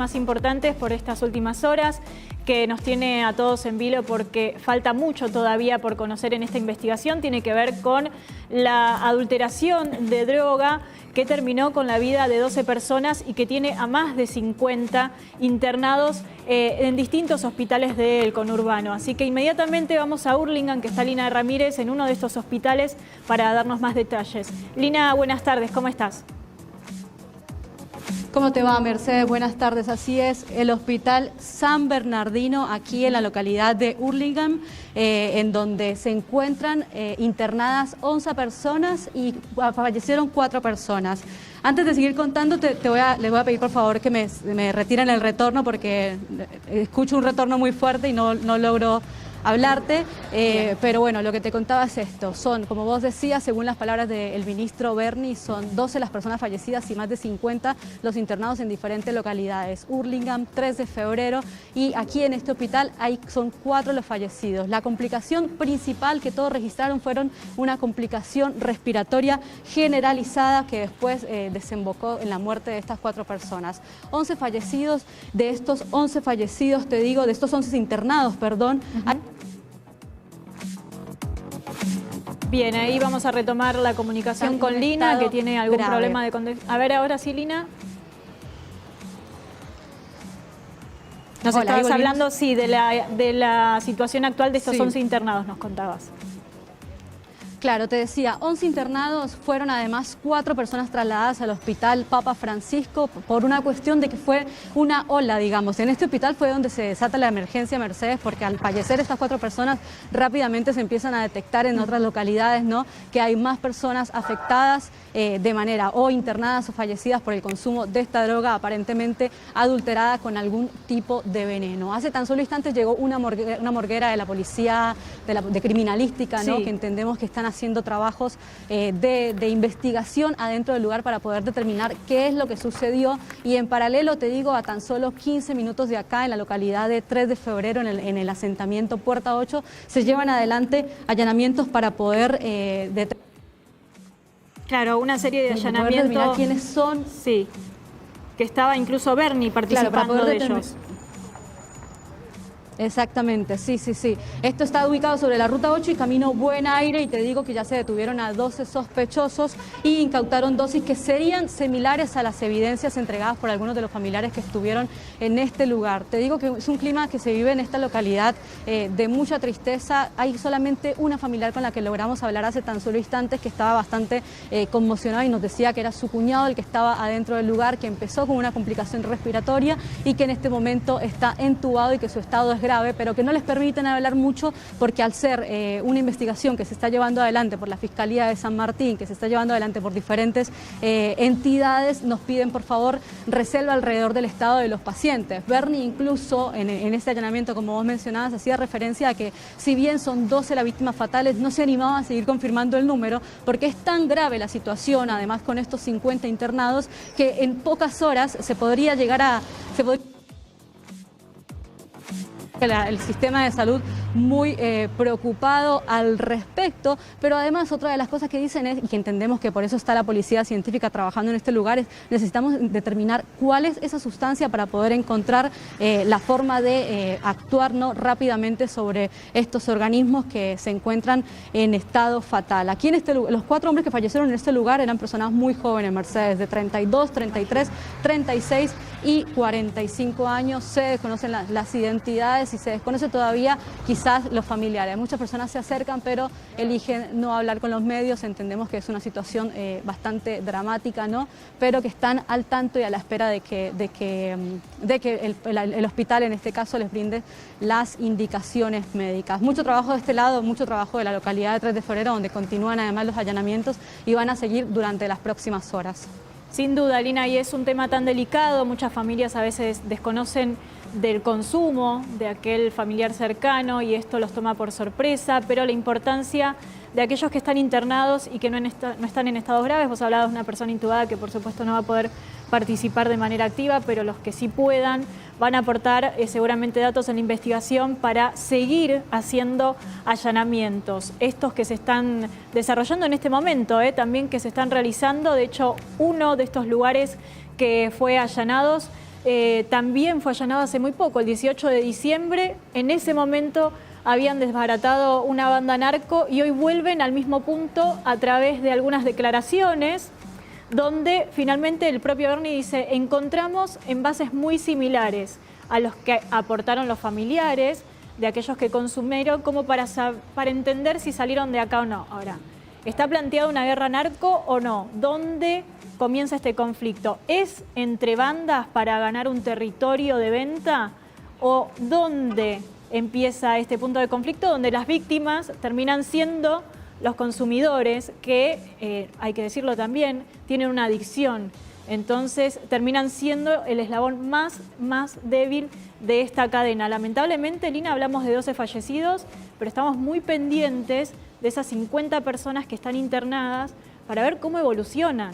Más importantes por estas últimas horas, que nos tiene a todos en vilo porque falta mucho todavía por conocer en esta investigación. Tiene que ver con la adulteración de droga que terminó con la vida de 12 personas y que tiene a más de 50 internados en distintos hospitales del conurbano. Así que inmediatamente vamos a Hurlingham, que está Lina Ramírez en uno de estos hospitales para darnos más detalles. Lina, buenas tardes, ¿cómo estás? ¿Cómo te va, Mercedes? Buenas tardes. Así es, el Hospital San Bernardino, aquí en la localidad de Hurlingham, en donde se encuentran internadas 11 personas y fallecieron 4 personas. Antes de seguir contando, les voy a pedir por favor que me retiren el retorno porque escucho un retorno muy fuerte y no logro hablarte, pero bueno, lo que te contaba es esto. Son, como vos decías, según las palabras del ministro Berni, son 12 las personas fallecidas y más de 50 los internados en diferentes localidades. Hurlingham, 3 de febrero, y aquí en este hospital son 4 los fallecidos. La complicación principal que todos registraron fueron una complicación respiratoria generalizada que después desembocó en la muerte de estas 4 personas. 11 fallecidos, de estos 11 fallecidos, te digo, de estos 11 internados, perdón, Bien, ahí vamos a retomar la comunicación con Lina, que tiene algún problema de contexto. A ver, ahora sí, Lina. Nos estabas hablando, sí, de la situación actual de estos 11 internados, nos contabas. Claro, te decía, 11 internados, fueron además 4 personas trasladadas al Hospital Papa Francisco por una cuestión de que fue una ola, digamos. En este hospital fue donde se desata la emergencia, Mercedes, porque al fallecer estas 4 personas rápidamente se empiezan a detectar en otras localidades, ¿no?, que hay más personas afectadas de manera o internadas o fallecidas por el consumo de esta droga aparentemente adulterada con algún tipo de veneno. Hace tan solo instantes llegó una morguera de la policía, de criminalística, ¿no?, que entendemos que están haciendo trabajos de investigación adentro del lugar para poder determinar qué es lo que sucedió. Y en paralelo, te digo, a tan solo 15 minutos de acá, en la localidad de 3 de febrero, en el asentamiento Puerta 8, se llevan adelante allanamientos para poder Claro, una serie de allanamientos. ¿Quiénes son? Sí, que estaba incluso Berni participando de ellos. Exactamente, sí. Esto está ubicado sobre la Ruta 8 y camino Buen Aire, y te digo que ya se detuvieron a 12 sospechosos y incautaron dosis que serían similares a las evidencias entregadas por algunos de los familiares que estuvieron en este lugar. Te digo que es un clima que se vive en esta localidad de mucha tristeza. Hay solamente una familiar con la que logramos hablar hace tan solo instantes, que estaba bastante conmocionada y nos decía que era su cuñado el que estaba adentro del lugar, que empezó con una complicación respiratoria y que en este momento está entubado y que su estado es grave, pero que no les permiten hablar mucho porque al ser una investigación que se está llevando adelante por la Fiscalía de San Martín, que se está llevando adelante por diferentes entidades, nos piden por favor reserva alrededor del estado de los pacientes. Berni incluso en este allanamiento, como vos mencionabas, hacía referencia a que si bien son 12 las víctimas fatales, no se animaba a seguir confirmando el número porque es tan grave la situación, además con estos 50 internados, que en pocas horas se podría llegar a... El sistema de salud muy preocupado al respecto, pero además otra de las cosas que dicen es, y que entendemos que por eso está la policía científica trabajando en este lugar, es necesitamos determinar cuál es esa sustancia para poder encontrar la forma de actuar, ¿no?, rápidamente sobre estos organismos que se encuentran en estado fatal. Aquí en los 4 hombres que fallecieron en este lugar eran personas muy jóvenes, Mercedes, de 32, 33, 36 y 45 años. Se desconocen las identidades y se desconoce todavía quizás los familiares. Muchas personas se acercan pero eligen no hablar con los medios. Entendemos que es una situación bastante dramática, ¿no?, pero que están al tanto y a la espera de que el hospital en este caso les brinde las indicaciones médicas. Mucho trabajo de este lado, mucho trabajo de la localidad de 3 de febrero, donde continúan además los allanamientos y van a seguir durante las próximas horas. Sin duda, Lina, y es un tema tan delicado. Muchas familias a veces desconocen del consumo de aquel familiar cercano y esto los toma por sorpresa, pero la importancia de aquellos que están internados y que no están en estados graves. Vos hablabas de una persona intubada que por supuesto no va a poder participar de manera activa, pero los que sí puedan van a aportar seguramente datos en la investigación para seguir haciendo allanamientos. Estos que se están desarrollando en este momento, también que se están realizando. De hecho, uno de estos lugares que fue allanados también fue allanado hace muy poco, el 18 de diciembre. En ese momento habían desbaratado una banda narco y hoy vuelven al mismo punto a través de algunas declaraciones donde finalmente el propio Bernie dice: encontramos envases muy similares a los que aportaron los familiares de aquellos que consumieron, como para entender si salieron de acá o no. Ahora, ¿está planteada una guerra narco o no? ¿Dónde comienza este conflicto? ¿Es entre bandas para ganar un territorio de venta? ¿O dónde empieza este punto de conflicto donde las víctimas terminan siendo los consumidores que, hay que decirlo también, tienen una adicción? Entonces terminan siendo el eslabón más débil de esta cadena. Lamentablemente, Lina, hablamos de 12 fallecidos, pero estamos muy pendientes de esas 50 personas que están internadas para ver cómo evolucionan,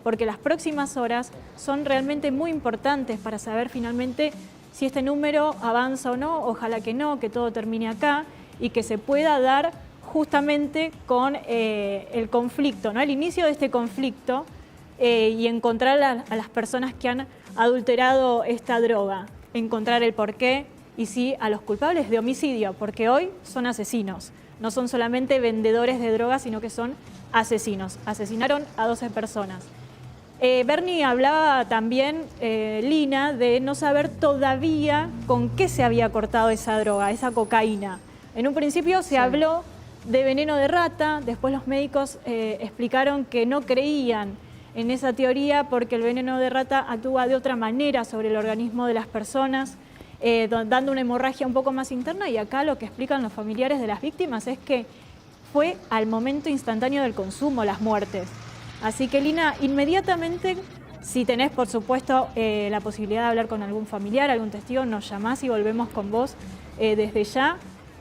porque las próximas horas son realmente muy importantes para saber finalmente si este número avanza o no. Ojalá que no, que todo termine acá y que se pueda dar justamente con el conflicto, ¿no? El inicio de este conflicto y encontrar a las personas que han adulterado esta droga, encontrar el porqué y sí a los culpables de homicidio, porque hoy son asesinos, no son solamente vendedores de drogas, sino que son asesinos. Asesinaron a 12 personas. Bernie hablaba también, Lina, de no saber todavía con qué se había cortado esa droga, esa cocaína. En un principio se habló de veneno de rata, después los médicos explicaron que no creían en esa teoría porque el veneno de rata actúa de otra manera sobre el organismo de las personas, dando una hemorragia un poco más interna, y acá lo que explican los familiares de las víctimas es que fue al momento instantáneo del consumo las muertes. Así que, Lina, inmediatamente, si tenés, por supuesto, la posibilidad de hablar con algún familiar, algún testigo, nos llamás y volvemos con vos desde ya.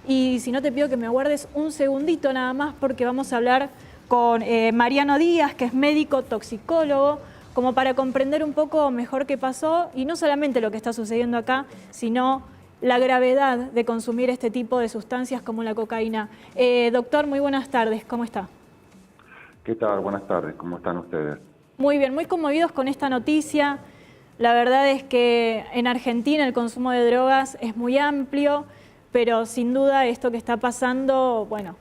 Y si no, te pido que me aguardes un segundito nada más, porque vamos a hablar con Mariano Díaz, que es médico toxicólogo, como para comprender un poco mejor qué pasó, y no solamente lo que está sucediendo acá, sino la gravedad de consumir este tipo de sustancias como la cocaína. Doctor, muy buenas tardes, ¿cómo está? ¿Qué tal? Buenas tardes, ¿cómo están ustedes? Muy bien, muy conmovidos con esta noticia. La verdad es que en Argentina el consumo de drogas es muy amplio, pero sin duda esto que está pasando, bueno,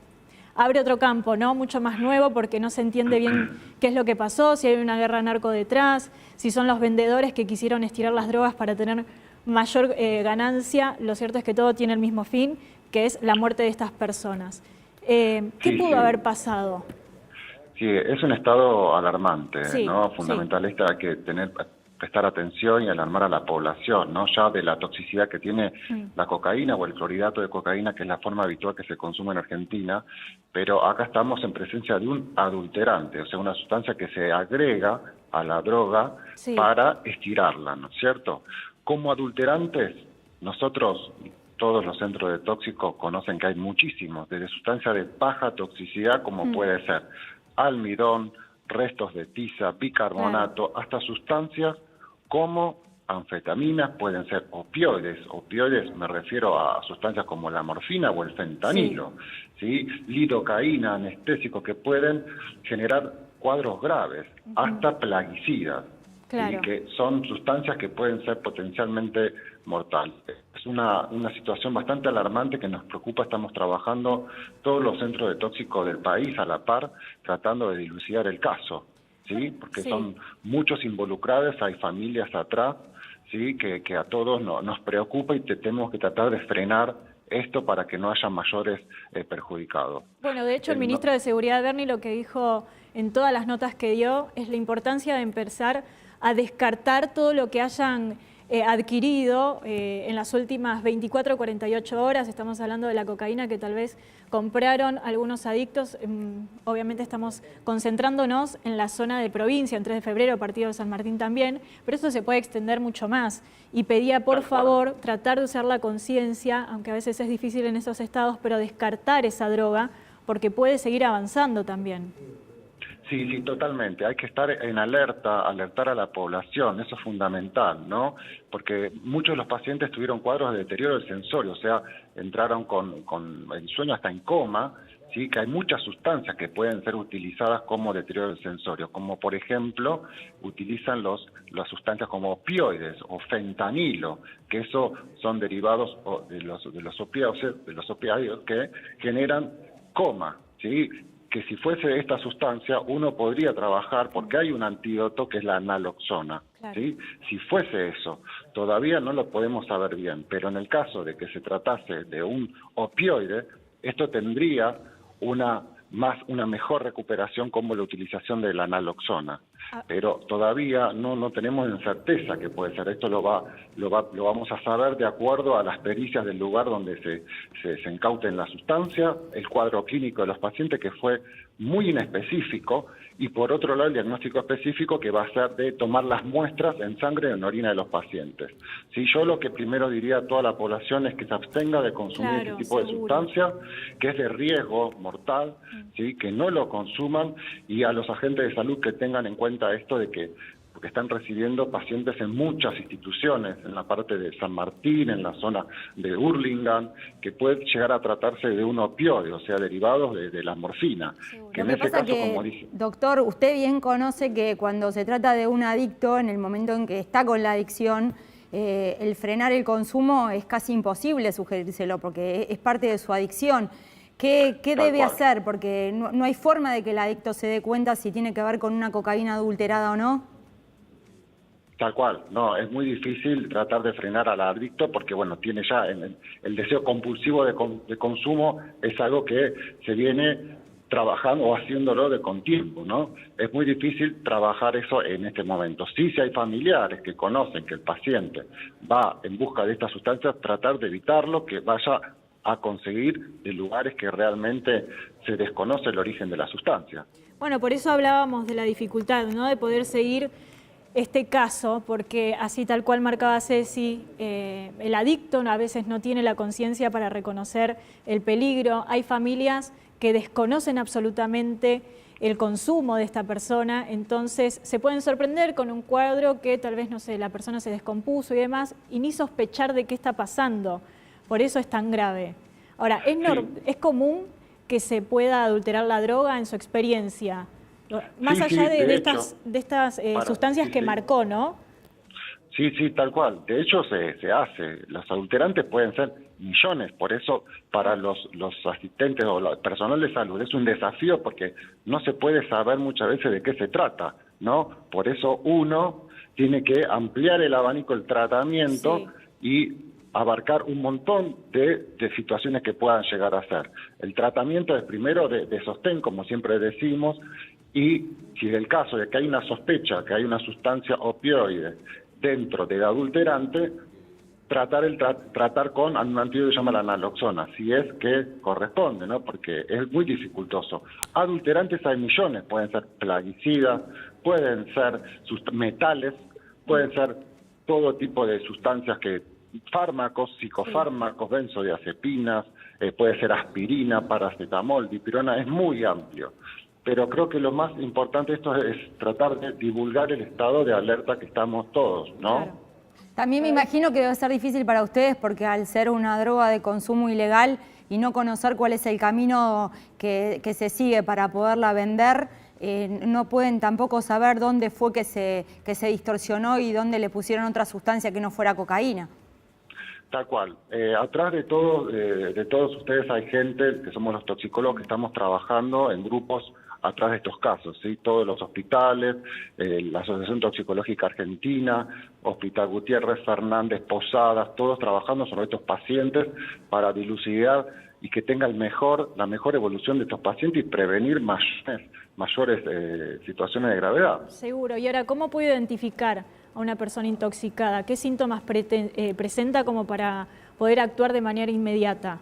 abre otro campo, ¿no? Mucho más nuevo, porque no se entiende bien qué es lo que pasó, si hay una guerra narco detrás, si son los vendedores que quisieron estirar las drogas para tener mayor ganancia. Lo cierto es que todo tiene el mismo fin, que es la muerte de estas personas. ¿Qué pudo haber pasado? Sí, es un estado alarmante, Sí, ¿no? Fundamentalista, hay que prestar atención y alarmar a la población, ¿no? Ya de la toxicidad que tiene la cocaína o el clorhidrato de cocaína, que es la forma habitual que se consume en Argentina, pero acá estamos en presencia de un adulterante, o sea, una sustancia que se agrega a la droga para estirarla, ¿no es cierto? Como adulterantes, nosotros, todos los centros de tóxicos conocen que hay muchísimos, desde sustancias de baja toxicidad, como puede ser almidón, restos de tiza, bicarbonato, hasta sustancias como anfetaminas, pueden ser opioides. Opioides me refiero a sustancias como la morfina o el fentanilo, ¿sí? Lidocaína, anestésicos que pueden generar cuadros graves, hasta plaguicidas, ¿sí? Que son sustancias que pueden ser potencialmente mortales. Es una situación bastante alarmante que nos preocupa. Estamos trabajando todos los centros de tóxicos del país a la par, tratando de dilucidar el caso, ¿sí? Porque son muchos involucrados, hay familias atrás, ¿sí? Que a todos nos preocupa y tenemos que tratar de frenar esto para que no haya mayores perjudicados. Bueno, de hecho, el ministro de Seguridad, Bernie, lo que dijo en todas las notas que dio es la importancia de empezar a descartar todo lo que hayan adquirido en las últimas 24 o 48 horas. Estamos hablando de la cocaína que tal vez compraron algunos adictos. Obviamente estamos concentrándonos en la zona de provincia, en 3 de febrero, partido de San Martín también, pero esto se puede extender mucho más. Y pedía, por favor, tratar de usar la conciencia, aunque a veces es difícil en esos estados, pero descartar esa droga, porque puede seguir avanzando también. Sí, totalmente. Hay que estar en alerta, alertar a la población, eso es fundamental, ¿no? Porque muchos de los pacientes tuvieron cuadros de deterioro del sensorio, o sea, entraron con el sueño hasta en coma, ¿sí? Que hay muchas sustancias que pueden ser utilizadas como deterioro sensorio, como por ejemplo utilizan las sustancias como opioides o fentanilo, que eso son derivados de los opiáceos que generan coma, ¿sí? Que si fuese esta sustancia uno podría trabajar porque hay un antídoto que es la naloxona. Claro. ¿Sí? Si fuese eso, todavía no lo podemos saber bien, pero en el caso de que se tratase de un opioide, esto tendría una mejor recuperación como la utilización de la naloxona. Pero todavía no tenemos en certeza que puede ser. Esto lo vamos a saber de acuerdo a las pericias del lugar donde se incauten la sustancia, el cuadro clínico de los pacientes, que fue muy inespecífico, y por otro lado el diagnóstico específico, que va a ser de tomar las muestras en sangre o en orina de los pacientes. Sí, yo lo que primero diría a toda la población es que se abstenga de consumir este tipo de sustancia, que es de riesgo mortal, ¿sí? Que no lo consuman, y a los agentes de salud que tengan en cuenta esto de que porque están recibiendo pacientes en muchas instituciones, en la parte de San Martín, en la zona de Hurlingham, que puede llegar a tratarse de un opioide, o sea, derivados de la morfina. Que en ese caso, como dice... Doctor, usted bien conoce que cuando se trata de un adicto, en el momento en que está con la adicción, el frenar el consumo es casi imposible sugerírselo, porque es parte de su adicción. ¿Qué debe hacer? Porque no hay forma de que el adicto se dé cuenta si tiene que ver con una cocaína adulterada o no. Tal cual, no, es muy difícil tratar de frenar al adicto porque, bueno, tiene ya el deseo compulsivo de consumo, es algo que se viene trabajando o haciéndolo de con tiempo, ¿no? Es muy difícil trabajar eso en este momento. Sí, si hay familiares que conocen que el paciente va en busca de estas sustancias, tratar de evitarlo, que vaya a conseguir de lugares que realmente se desconoce el origen de la sustancia. Bueno, por eso hablábamos de la dificultad, ¿no? De poder seguir este caso, porque así tal cual marcaba Ceci, el adicto a veces no tiene la conciencia para reconocer el peligro. Hay familias que desconocen absolutamente el consumo de esta persona, entonces se pueden sorprender con un cuadro que tal vez, no sé, la persona se descompuso y demás, y ni sospechar de qué está pasando. Por eso es tan grave. Ahora, ¿es común que se pueda adulterar la droga en su experiencia? Más allá de estas sustancias que marcó, ¿no? Sí, tal cual. De hecho, se hace. Los adulterantes pueden ser millones. Por eso, para los asistentes o el personal de salud es un desafío porque no se puede saber muchas veces de qué se trata, ¿no? Por eso uno tiene que ampliar el abanico del tratamiento y abarcar un montón de situaciones que puedan llegar a ser. El tratamiento es primero de sostén, como siempre decimos, y si es el caso de que hay una sospecha, que hay una sustancia opioide dentro del adulterante, tratar con un antídoto que se llama la naloxona, si es que corresponde, ¿no? Porque es muy dificultoso. Adulterantes hay millones, pueden ser plaguicidas, pueden ser metales, pueden ser todo tipo de sustancias fármacos, psicofármacos, benzodiazepinas, puede ser aspirina, paracetamol, dipirona, es muy amplio. Pero creo que lo más importante de esto es tratar de divulgar el estado de alerta que estamos todos, ¿no? Claro. También me imagino que debe ser difícil para ustedes porque al ser una droga de consumo ilegal y no conocer cuál es el camino que se sigue para poderla vender, no pueden tampoco saber dónde fue que se distorsionó y dónde le pusieron otra sustancia que no fuera cocaína. Tal cual. Atrás de todos ustedes hay gente, que somos los toxicólogos, que estamos trabajando en grupos atrás de estos casos, ¿sí? Todos los hospitales, la Asociación Toxicológica Argentina, Hospital Gutiérrez, Fernández, Posadas, todos trabajando sobre estos pacientes para dilucidar y que tenga la mejor evolución de estos pacientes y prevenir mayores situaciones de gravedad. Seguro. Y ahora, ¿cómo puedo identificar a una persona intoxicada? ¿Qué síntomas presenta como para poder actuar de manera inmediata?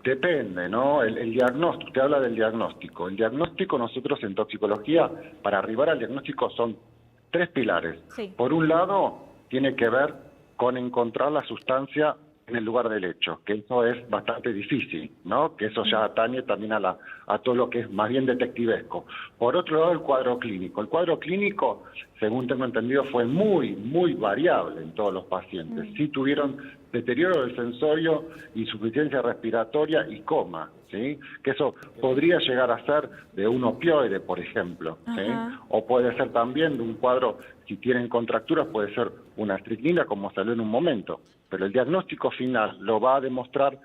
Depende, ¿no? El diagnóstico, usted habla del diagnóstico. El diagnóstico, nosotros en toxicología, para arribar al diagnóstico son 3 pilares. Sí. Por un lado, tiene que ver con encontrar la sustancia en el lugar del hecho, que eso es bastante difícil, ¿no? Que eso ya atañe también a todo lo que es más bien detectivesco. Por otro lado, el cuadro clínico. El cuadro clínico, según tengo entendido, fue muy variable en todos los pacientes. Sí tuvieron deterioro del sensorio, insuficiencia respiratoria y coma, ¿sí? Que eso podría llegar a ser de un opioide, por ejemplo, ¿sí? O puede ser también de un cuadro, si tienen contracturas, puede ser una estricnina, como salió en un momento. Pero el diagnóstico final lo va a demostrar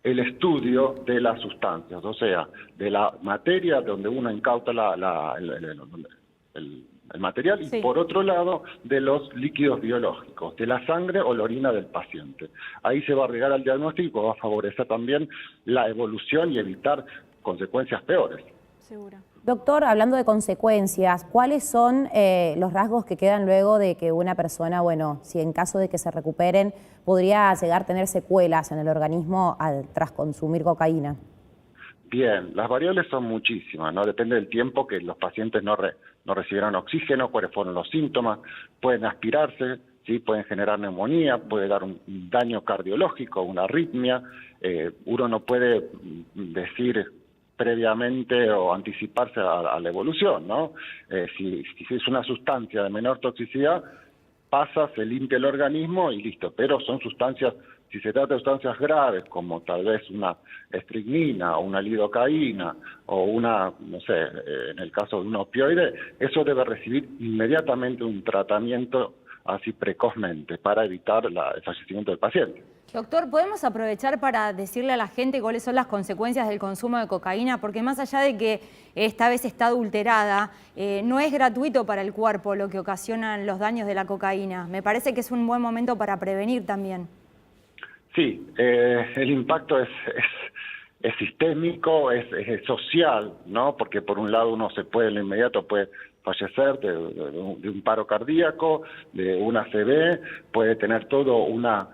el estudio de las sustancias, o sea, de la materia donde uno incauta el material, y por otro lado, de los líquidos biológicos, de la sangre o la orina del paciente. Ahí se va a llegar al diagnóstico y va a favorecer también la evolución y evitar consecuencias peores. Seguro. Doctor, hablando de consecuencias, ¿cuáles son los rasgos que quedan luego de que una persona, bueno, si en caso de que se recuperen, podría llegar a tener secuelas en el organismo tras consumir cocaína? Bien, las variables son muchísimas, ¿no? Depende del tiempo que los pacientes no recibieron oxígeno, cuáles fueron los síntomas, pueden aspirarse, ¿sí? Pueden generar neumonía, puede dar un daño cardiológico, una arritmia, uno no puede decir previamente o anticiparse a la evolución, ¿no? Si es una sustancia de menor toxicidad, pasa, se limpia el organismo y listo, pero son sustancias, si se trata de sustancias graves, como tal vez una estricnina o una lidocaína o una, no sé, en el caso de un opioide, eso debe recibir inmediatamente un tratamiento así precozmente para evitar el fallecimiento del paciente. Doctor, ¿podemos aprovechar para decirle a la gente cuáles son las consecuencias del consumo de cocaína? Porque más allá de que esta vez está adulterada, no es gratuito para el cuerpo lo que ocasionan los daños de la cocaína. Me parece que es un buen momento para prevenir también. Sí, el impacto es sistémico, es social, ¿no? Porque por un lado uno se puede en lo inmediato puede fallecer de un paro cardíaco, de una ACV, puede tener todo una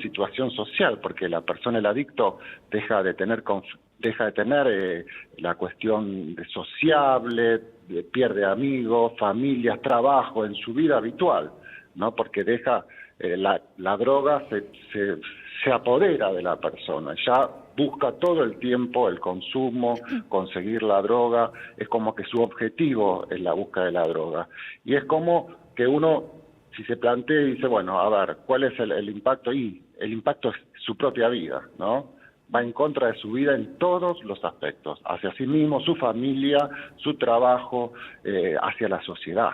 situación social, porque la persona, el adicto, deja de tener la cuestión de sociable, pierde amigos, familias, trabajo en su vida habitual, ¿no? Porque deja la droga se apodera de la persona, ya busca todo el tiempo el consumo, conseguir la droga, es como que su objetivo es la búsqueda de la droga. Y es como que uno, si se plantea y dice, bueno, a ver, ¿cuál es el impacto? Y el impacto es su propia vida, ¿no? Va en contra de su vida en todos los aspectos, hacia sí mismo, su familia, su trabajo, hacia la sociedad.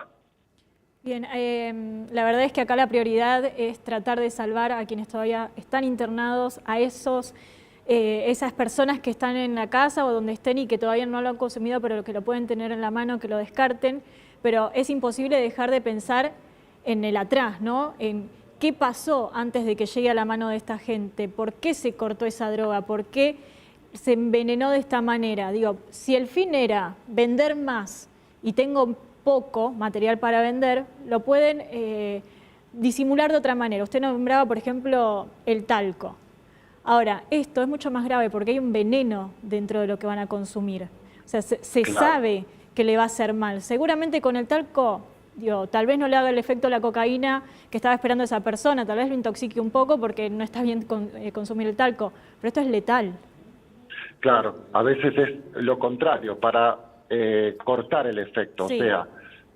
Bien, la verdad es que acá la prioridad es tratar de salvar a quienes todavía están internados, a esas personas que están en la casa o donde estén y que todavía no lo han consumido, pero que lo pueden tener en la mano, que lo descarten. Pero es imposible dejar de pensar en el atrás, ¿no? En qué pasó antes de que llegue a la mano de esta gente, por qué se cortó esa droga, por qué se envenenó de esta manera. Digo, si el fin era vender más y tengo poco material para vender, lo pueden disimular de otra manera. Usted nombraba, por ejemplo, el talco. Ahora, esto es mucho más grave porque hay un veneno dentro de lo que van a consumir. O sea, se sabe que le va a hacer mal. Seguramente con el talco, digo, tal vez no le haga el efecto la cocaína que estaba esperando esa persona, tal vez lo intoxique un poco porque no está bien consumir el talco, pero esto es letal. Claro, a veces es lo contrario, para cortar el efecto, sí. O sea,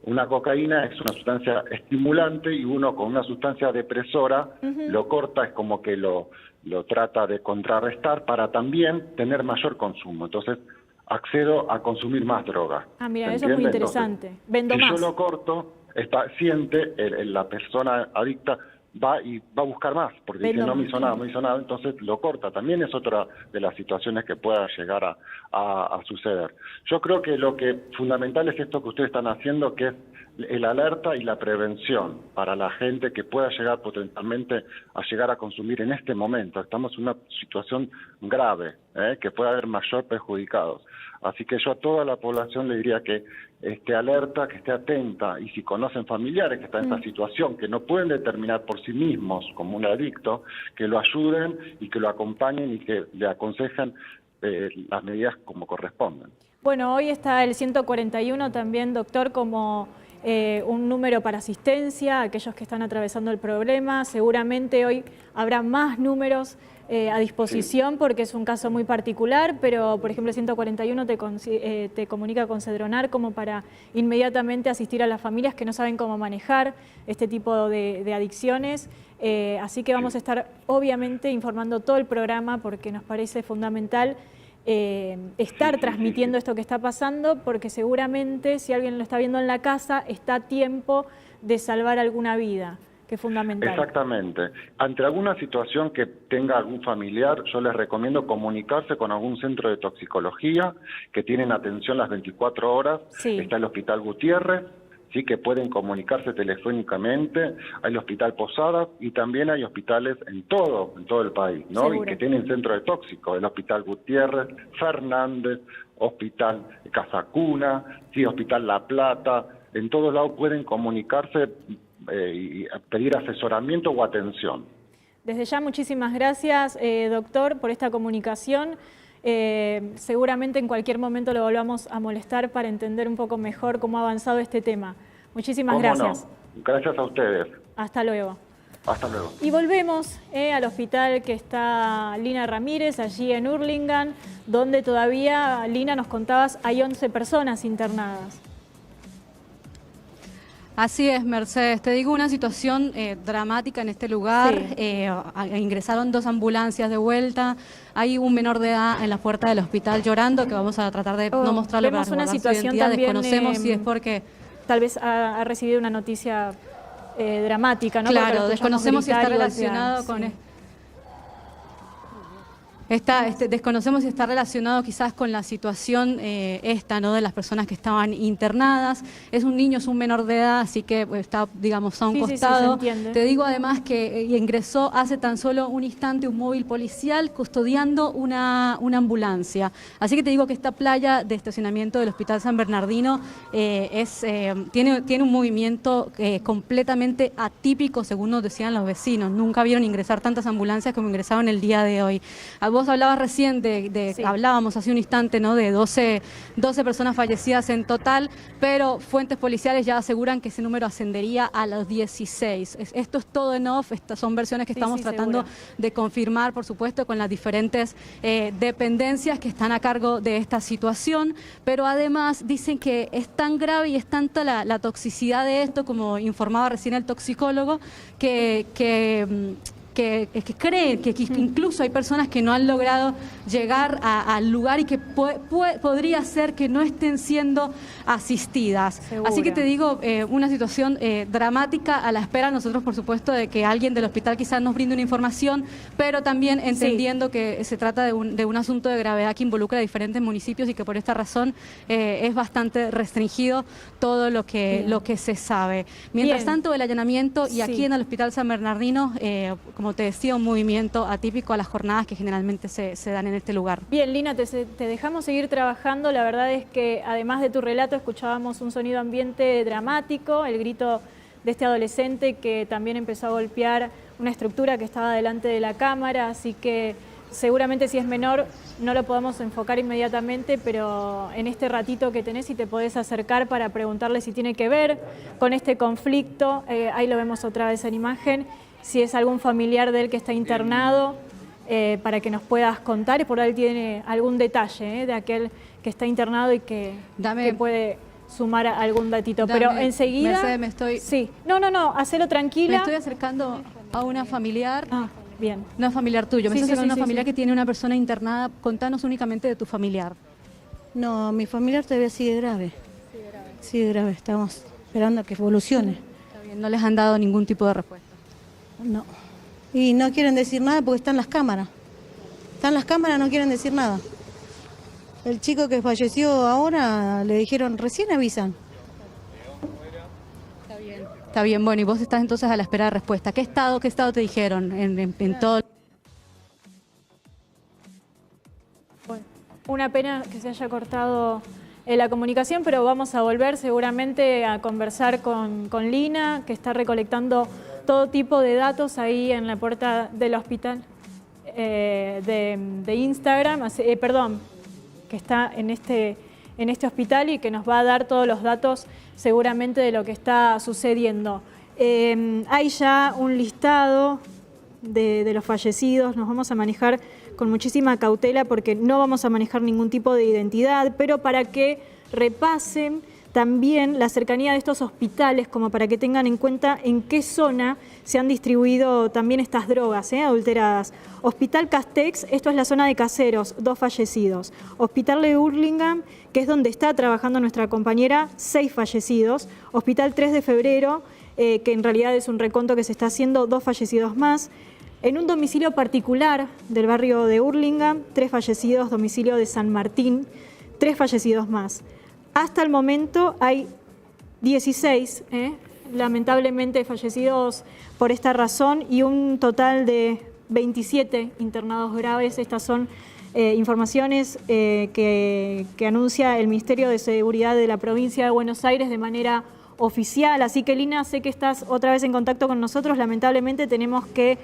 una cocaína es una sustancia estimulante y uno con una sustancia depresora lo corta, es como que lo trata de contrarrestar para también tener mayor consumo. Entonces, accedo a consumir más droga. Ah, mira, eso es muy interesante. Entonces, vendo más. Si yo lo corto, la persona adicta va a buscar más, porque dice, no me hizo nada, entonces lo corta. También es otra de las situaciones que pueda llegar a suceder. Yo creo que lo que fundamental es esto que ustedes están haciendo, que es el alerta y la prevención para la gente que pueda llegar potencialmente a llegar a consumir en este momento. Estamos en una situación grave, que puede haber mayor perjudicados. Así que yo a toda la población le diría que esté alerta, que esté atenta, y si conocen familiares que están en esta situación, que no pueden determinar por sí mismos como un adicto, que lo ayuden y que lo acompañen y que le aconsejen las medidas como corresponden. Bueno, hoy está el 141 también, doctor, como un número para asistencia a aquellos que están atravesando el problema. Seguramente hoy habrá más números a disposición porque es un caso muy particular, pero por ejemplo 141 te comunica con Cedronar como para inmediatamente asistir a las familias que no saben cómo manejar este tipo de adicciones. Así que vamos a estar obviamente informando todo el programa porque nos parece fundamental estar transmitiendo esto que está pasando, porque seguramente si alguien lo está viendo en la casa está a tiempo de salvar alguna vida, que es fundamental. Exactamente. Ante alguna situación que tenga algún familiar, yo les recomiendo comunicarse con algún centro de toxicología que tienen atención las 24 horas. Sí. Está el Hospital Gutiérrez, sí, que pueden comunicarse telefónicamente, hay el Hospital Posadas y también hay hospitales en todo el país, ¿no? Seguro. Y que tienen centro de tóxicos, el Hospital Gutiérrez, Fernández, Hospital Casacuna, sí, Hospital La Plata, en todos lados pueden comunicarse y pedir asesoramiento o atención. Desde ya muchísimas gracias, doctor, por esta comunicación. Seguramente en cualquier momento lo volvamos a molestar para entender un poco mejor cómo ha avanzado este tema. Muchísimas gracias. No. Gracias a ustedes. Hasta luego. Hasta luego. Y volvemos al hospital que está Lina Ramírez, allí en Hurlingham, donde todavía, Lina, nos contabas, hay 11 personas internadas. Así es, Mercedes. Te digo, una situación dramática en este lugar. Sí. Ingresaron 2 ambulancias de vuelta. Hay un menor de edad en la puerta del hospital llorando, que vamos a tratar de no mostrarlo para una resguardar su situación identidad. también, Desconocemos si es porque... Tal vez ha recibido una noticia dramática, ¿no? Claro, desconocemos si está relacionado con... desconocemos si está relacionado quizás con la situación ¿no? de las personas que estaban internadas. Es un niño, es un menor de edad, así que está, digamos, a un costado. Sí, se entiende. Te digo además que ingresó hace tan solo un instante un móvil policial custodiando una ambulancia. Así que te digo que esta playa de estacionamiento del Hospital San Bernardino tiene un movimiento completamente atípico, según nos decían los vecinos. Nunca vieron ingresar tantas ambulancias como ingresaron el día de hoy. Vos hablabas recién Sí. hablábamos hace un instante, ¿no? De 12 personas fallecidas en total, pero fuentes policiales ya aseguran que ese número ascendería a los 16. Esto es todo en off, estas son versiones que estamos tratando de confirmar, por supuesto, con las diferentes dependencias que están a cargo de esta situación, pero además dicen que es tan grave y es tanta la toxicidad de esto, como informaba recién el toxicólogo, que creen que incluso hay personas que no han logrado llegar al lugar y que podría ser que no estén siendo asistidas. Seguro. Así que te digo, una situación dramática a la espera nosotros, por supuesto, de que alguien del hospital quizás nos brinde una información, pero también entendiendo que se trata de un asunto de gravedad que involucra a diferentes municipios y que por esta razón es bastante restringido todo lo que se sabe. Mientras tanto, el allanamiento y aquí en el Hospital San Bernardino, como te decía, un movimiento atípico a las jornadas que generalmente se dan en este lugar. Bien, Lina, te dejamos seguir trabajando. La verdad es que además de tu relato escuchábamos un sonido ambiente dramático, el grito de este adolescente que también empezó a golpear una estructura que estaba delante de la cámara, así que seguramente si es menor no lo podemos enfocar inmediatamente, pero en este ratito que tenés, si te podés acercar para preguntarle si tiene que ver con este conflicto, ahí lo vemos otra vez en imagen, si es algún familiar de él que está internado, para que nos puedas contar y por ahí tiene algún detalle de aquel que está internado y que puede sumar algún datito. Pero enseguida... Mercedes, me estoy... Sí. No, hacelo tranquila. Me estoy acercando a una familiar. Bien. No familiar tuyo, me estoy acercando a una familiar que tiene una persona internada. Contanos únicamente de tu familiar. No, mi familiar todavía sigue grave. Sigue grave, estamos esperando a que evolucione. Está bien, no les han dado ningún tipo de respuesta. No. Y no quieren decir nada porque están las cámaras. Están las cámaras, no quieren decir nada. El chico que falleció ahora le dijeron, recién avisan. Está bien, bueno, y vos estás entonces a la espera de respuesta. ¿Qué estado te dijeron en todo? Bueno, una pena que se haya cortado la comunicación, pero vamos a volver seguramente a conversar con Lina, que está recolectando todo tipo de datos ahí en la puerta del hospital de Instagram, que está en en este hospital y que nos va a dar todos los datos seguramente de lo que está sucediendo. Hay ya un listado de los fallecidos, nos vamos a manejar con muchísima cautela porque no vamos a manejar ningún tipo de identidad, pero para que repasen también la cercanía de estos hospitales, como para que tengan en cuenta en qué zona se han distribuido también estas drogas adulteradas. Hospital Castex, esto es la zona de Caseros, 2 fallecidos. Hospital de Hurlingham, que es donde está trabajando nuestra compañera, 6 fallecidos. Hospital 3 de Febrero, que en realidad es un reconto que se está haciendo, 2 fallecidos más. En un domicilio particular del barrio de Hurlingham, 3 fallecidos, domicilio de San Martín, 3 fallecidos más. Hasta el momento hay 16, lamentablemente fallecidos por esta razón y un total de 27 internados graves. Estas son informaciones que anuncia el Ministerio de Seguridad de la provincia de Buenos Aires de manera oficial. Así que, Lina, sé que estás otra vez en contacto con nosotros. Lamentablemente tenemos que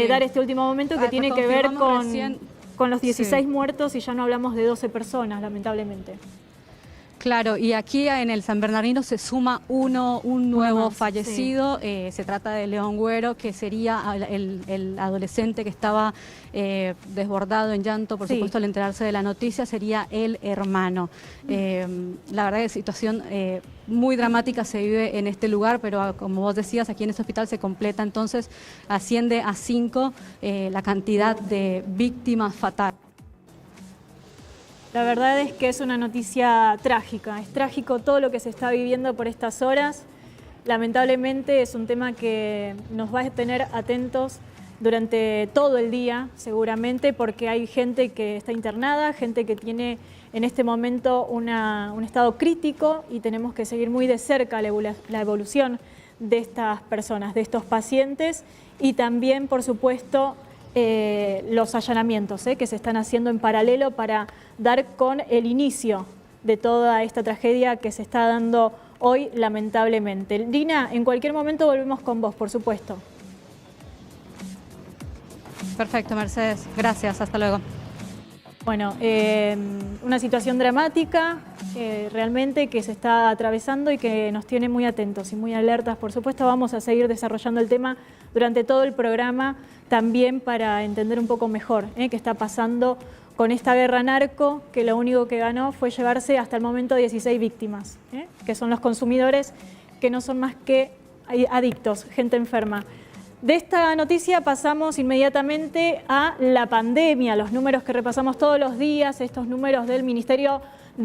dar este último momento que tiene que ver con los 16 muertos y ya no hablamos de 12 personas, lamentablemente. Claro, y aquí en el San Bernardino se suma un nuevo fallecido. Se trata de León Güero, que sería el adolescente que estaba desbordado en llanto, por supuesto, al enterarse de la noticia, sería el hermano. La verdad que situación muy dramática se vive en este lugar, pero como vos decías, aquí en este hospital se completa, entonces asciende a 5 la cantidad de víctimas fatales. La verdad es que es una noticia trágica, es trágico todo lo que se está viviendo por estas horas. Lamentablemente es un tema que nos va a tener atentos durante todo el día, seguramente, porque hay gente que está internada, gente que tiene en este momento un estado crítico y tenemos que seguir muy de cerca la evolución de estas personas, de estos pacientes y también, por supuesto, los allanamientos que se están haciendo en paralelo para dar con el inicio de toda esta tragedia que se está dando hoy, lamentablemente. Lina, en cualquier momento volvemos con vos, por supuesto. Perfecto, Mercedes. Gracias. Hasta luego. Bueno, una situación dramática realmente que se está atravesando y que nos tiene muy atentos y muy alertas. Por supuesto, vamos a seguir desarrollando el tema durante todo el programa, también para entender un poco mejor qué está pasando con esta guerra narco, que lo único que ganó fue llevarse hasta el momento 16 víctimas, que son los consumidores, que no son más que adictos, gente enferma. De esta noticia pasamos inmediatamente a la pandemia, los números que repasamos todos los días, estos números del Ministerio